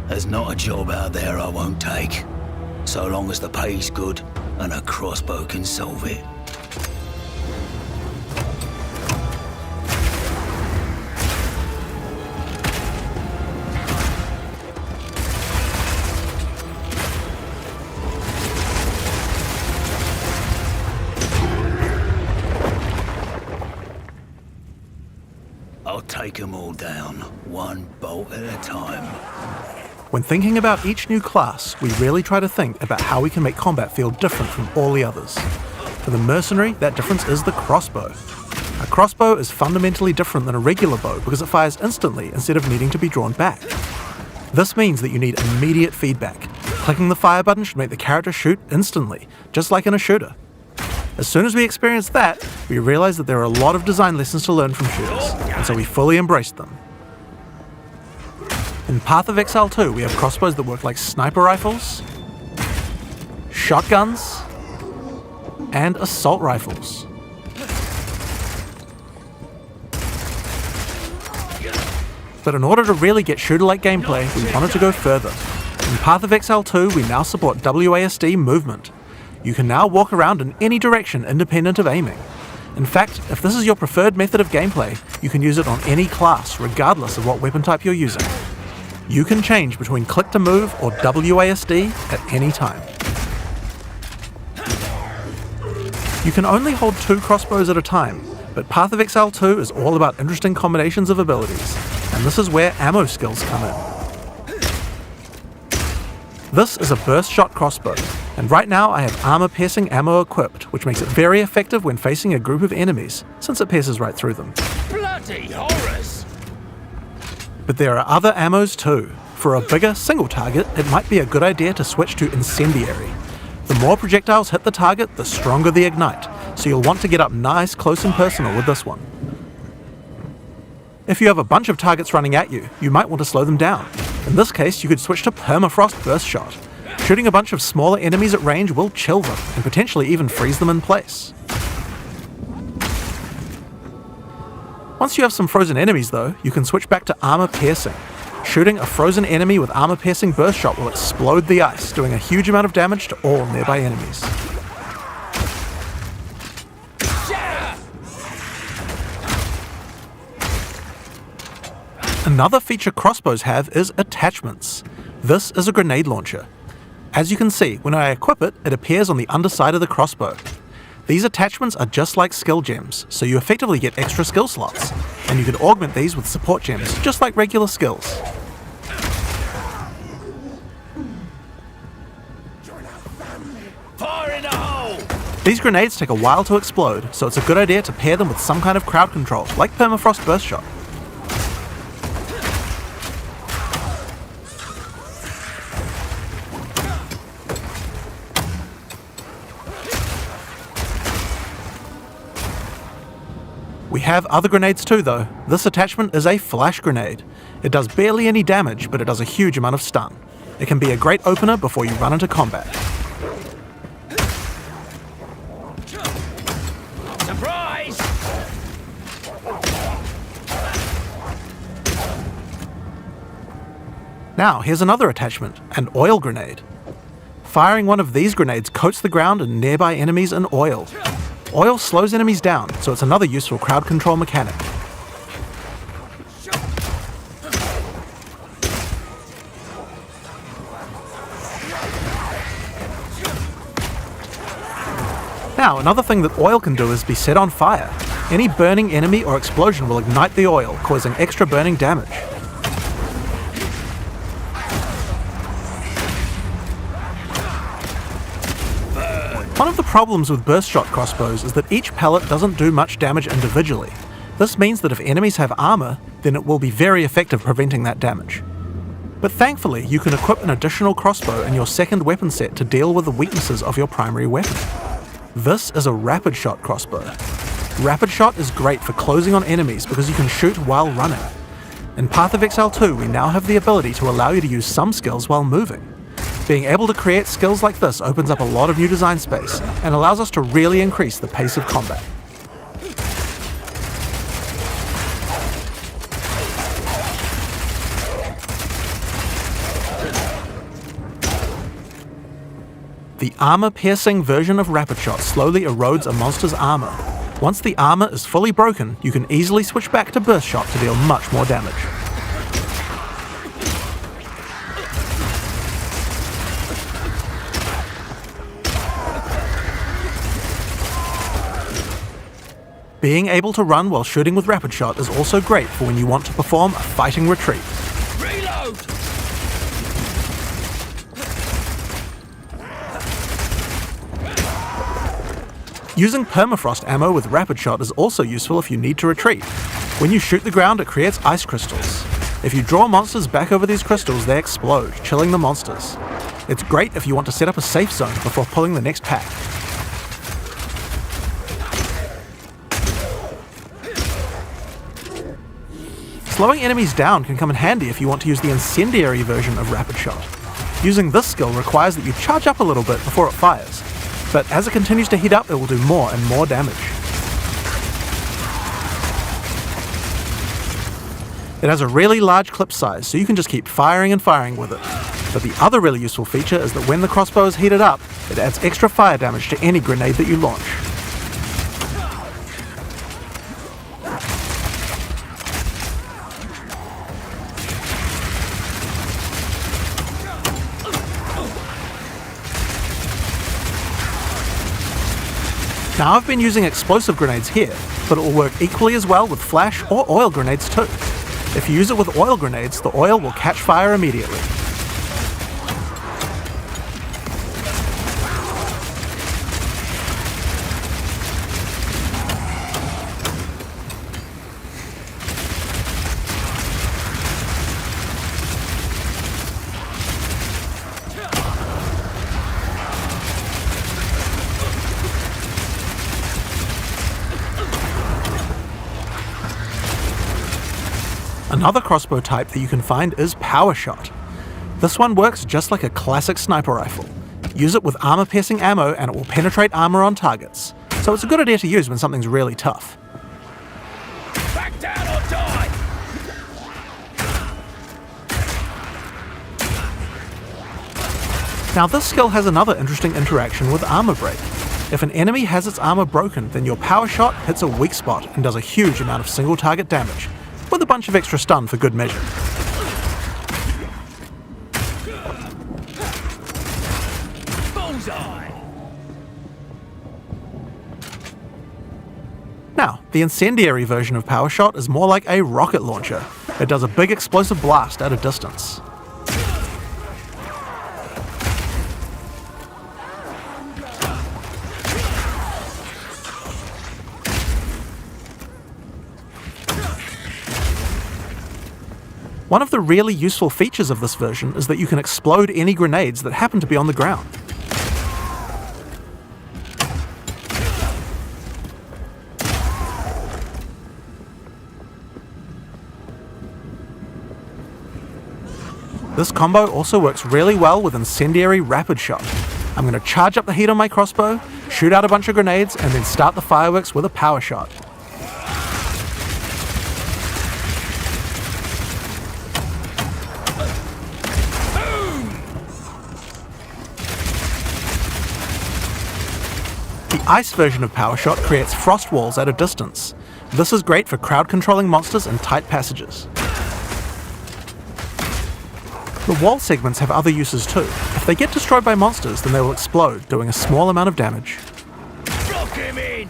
There's not a job out there I won't take, so long as the pay's good and a crossbow can solve it. I'll take them all down, one bolt at a time. When thinking about each new class, we really try to think about how we can make combat feel different from all the others. For the Mercenary, that difference is the crossbow. A crossbow is fundamentally different than a regular bow because it fires instantly instead of needing to be drawn back. This means that you need immediate feedback. Clicking the fire button should make the character shoot instantly, just like in a shooter. As soon as we experienced that, we realized that there are a lot of design lessons to learn from shooters, and so we fully embraced them. In Path of Exile 2, we have crossbows that work like sniper rifles, shotguns, and assault rifles. But in order to really get shooter-like gameplay, we wanted to go further. In Path of Exile 2, we now support WASD movement. You can now walk around in any direction independent of aiming. In fact, if this is your preferred method of gameplay, you can use it on any class, regardless of what weapon type you're using. You can change between click to move or WASD at any time. You can only hold 2 crossbows at a time, but Path of Exile 2 is all about interesting combinations of abilities, and this is where ammo skills come in. This is a burst shot crossbow, and right now I have armor-piercing ammo equipped, which makes it very effective when facing a group of enemies, since it pierces right through them. Bloody horrors! But there are other ammos too. For a bigger, single target, it might be a good idea to switch to Incendiary. The more projectiles hit the target, the stronger the ignite, so you'll want to get up nice, close and personal with this one. If you have a bunch of targets running at you, you might want to slow them down. In this case, you could switch to Permafrost Burst Shot. Shooting a bunch of smaller enemies at range will chill them, and potentially even freeze them in place. Once you have some frozen enemies though, you can switch back to Armor Piercing. Shooting a frozen enemy with Armor Piercing Burst Shot will explode the ice, doing a huge amount of damage to all nearby enemies. Another feature crossbows have is attachments. This is a grenade launcher. As you can see, when I equip it, it appears on the underside of the crossbow. These attachments are just like skill gems, so you effectively get extra skill slots, and you can augment these with support gems, just like regular skills. Fire in the hole! These grenades take a while to explode, so it's a good idea to pair them with some kind of crowd control, like Permafrost Burst Shot. We have other grenades too though. This attachment is a flash grenade. It does barely any damage, but it does a huge amount of stun. It can be a great opener before you run into combat. Surprise! Now here's another attachment, an oil grenade. Firing one of these grenades coats the ground and nearby enemies in oil. Oil slows enemies down, so it's another useful crowd control mechanic. Now, another thing that oil can do is be set on fire. Any burning enemy or explosion will ignite the oil, causing extra burning damage. One of the problems with burst shot crossbows is that each pellet doesn't do much damage individually. This means that if enemies have armor, then it will be very effective preventing that damage. But thankfully, you can equip an additional crossbow in your second weapon set to deal with the weaknesses of your primary weapon. This is a rapid shot crossbow. Rapid shot is great for closing on enemies because you can shoot while running. In Path of Exile 2, we now have the ability to allow you to use some skills while moving. Being able to create skills like this opens up a lot of new design space and allows us to really increase the pace of combat. The armor-piercing version of Rapid Shot slowly erodes a monster's armor. Once the armor is fully broken, you can easily switch back to Burst Shot to deal much more damage. Being able to run while shooting with Rapid Shot is also great for when you want to perform a fighting retreat. Reload! Using permafrost ammo with Rapid Shot is also useful if you need to retreat. When you shoot the ground, it creates ice crystals. If you draw monsters back over these crystals, they explode, chilling the monsters. It's great if you want to set up a safe zone before pulling the next pack. Slowing enemies down can come in handy if you want to use the incendiary version of Rapid Shot. Using this skill requires that you charge up a little bit before it fires, but as it continues to heat up, it will do more and more damage. It has a really large clip size, so you can just keep firing and firing with it. But the other really useful feature is that when the crossbow is heated up, it adds extra fire damage to any grenade that you launch. Now I've been using explosive grenades here, but it will work equally as well with flash or oil grenades too. If you use it with oil grenades, the oil will catch fire immediately. Another crossbow type that you can find is Power Shot. This one works just like a classic sniper rifle. Use it with armor-piercing ammo and it will penetrate armor on targets, so it's a good idea to use when something's really tough. Back down or die! Now this skill has another interesting interaction with armor break. If an enemy has its armor broken, then your Power Shot hits a weak spot and does a huge amount of single target damage, with a bunch of extra stun for good measure. Bullseye! Now, the incendiary version of Power Shot is more like a rocket launcher. It does a big explosive blast at a distance. One of the really useful features of this version is that you can explode any grenades that happen to be on the ground. This combo also works really well with Incendiary Rapid Shot. I'm going to charge up the heat on my crossbow, shoot out a bunch of grenades, and then start the fireworks with a Power Shot. The ice version of Power Shot creates frost walls at a distance. This is great for crowd controlling monsters in tight passages. The wall segments have other uses too. If they get destroyed by monsters, then they will explode, doing a small amount of damage. Rock him in!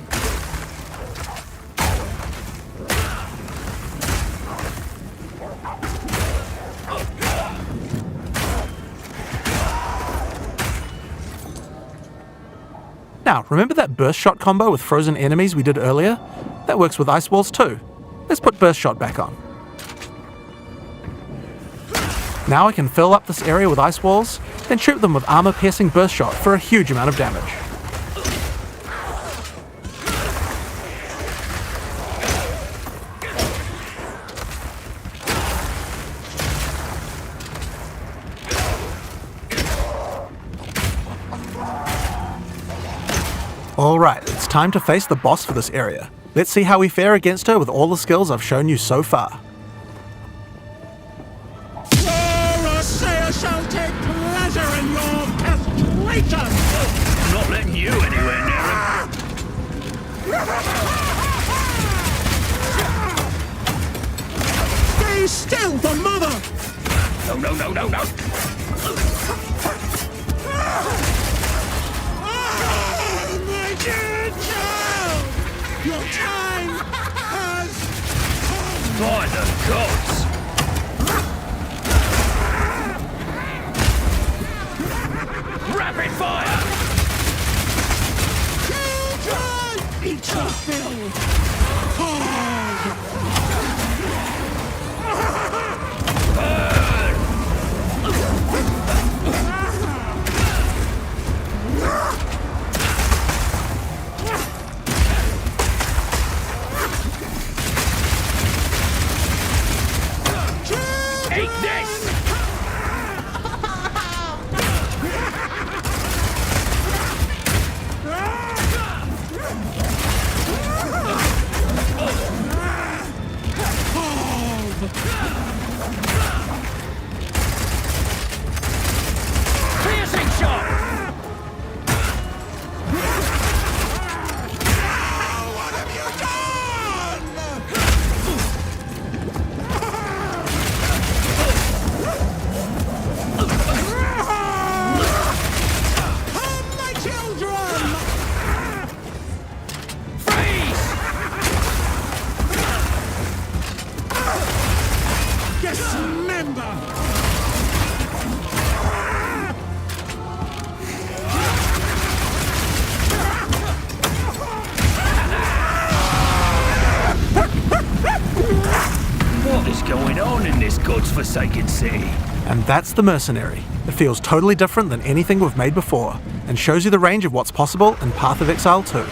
Now, remember that Burst Shot combo with frozen enemies we did earlier? That works with ice walls too. Let's put Burst Shot back on. Now I can fill up this area with ice walls, then shoot them with armor-piercing Burst Shot for a huge amount of damage. Alright, it's time to face the boss for this area. Let's see how we fare against her with all the skills I've shown you so far. Shall take pleasure in your castration. Traitor! I'm not letting you anywhere near him. Stay still, the mother! No, no, no, no, no. Oh, my dear child! Your time has come! By the gods! Rapid fire! Children! Eat your fill! Hard! Eat this! Piercing shot! What have you done? Come, my children! Freeze! Dismember! What is going on in this god's-forsaken city? And that's the Mercenary. It feels totally different than anything we've made before, and shows you the range of what's possible in Path of Exile 2.